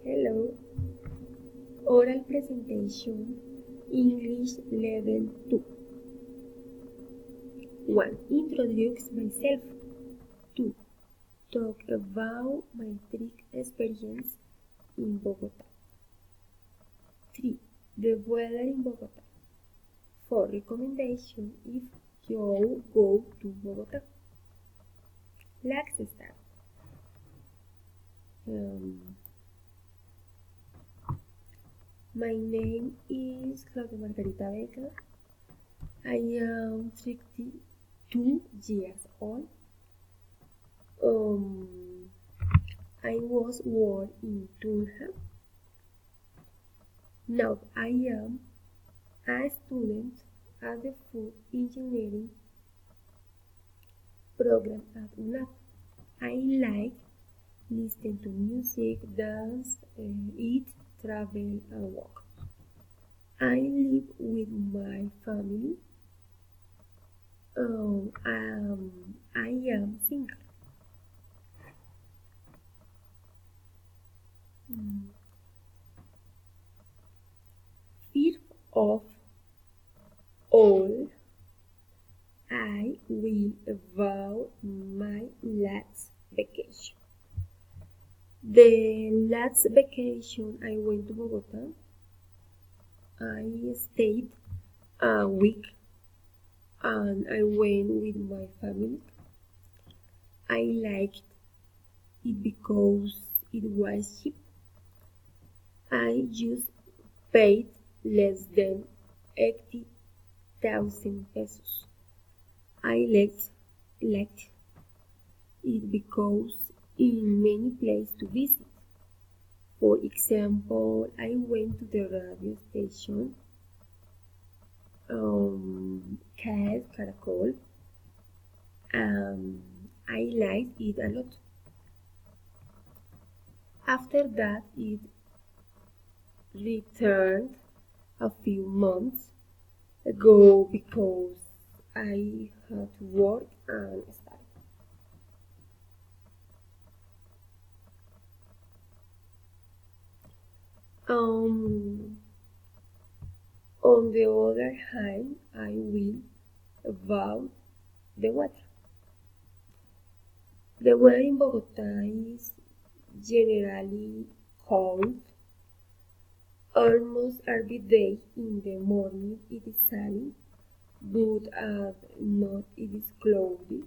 Hello. Oral presentation, English level 2. 1. Introduce myself. 2. Talk about my trip experience in Bogota. 3. The weather in Bogota. 4. Recommendation if you go to Bogota. Let's start. My name is Claudia Margarita Beca. I am 32 years old. I was born in Tunja. Now I am a student at the food engineering program at UNAP. I like listen to music, dance, eat, travel, and walk. I live with my family. I am single. First of all, I will about my last vacation. The last vacation I went to Bogota. I stayed a week and I went with my family. I liked it because it was cheap. I just paid less than 80,000 pesos. I liked it because in many places to visit. For example, I went to the radio station Caracol. I liked it a lot. After that, it returned a few months ago because I had to work and study. On the other hand, I will about the weather. The weather in Bogota is generally cold. Almost every day in the morning it is sunny, but at night it is cloudy.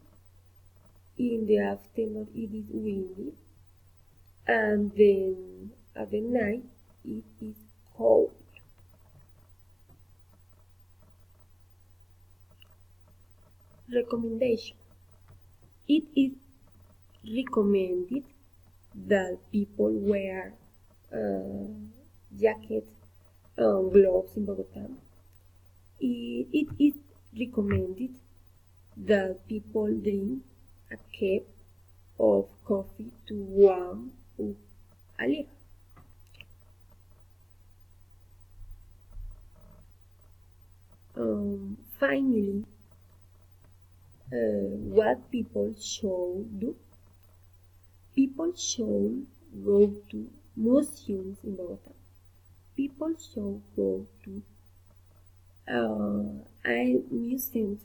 In the afternoon it is windy, and then at the night it is cold. Recommendation. It is recommended that people wear jackets and gloves in Bogota. It is recommended that people drink a cup of coffee to warm up a little. Finally, what people should do? People should go to museums in Bogota. People should go to amusement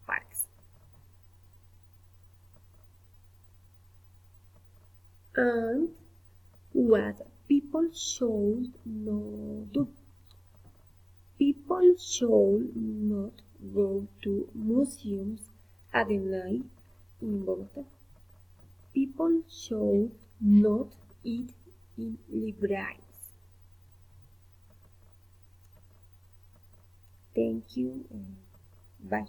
parks. And what people should not do? People should not go to museums at night in Bogota. People should not eat in libraries. Thank you and bye.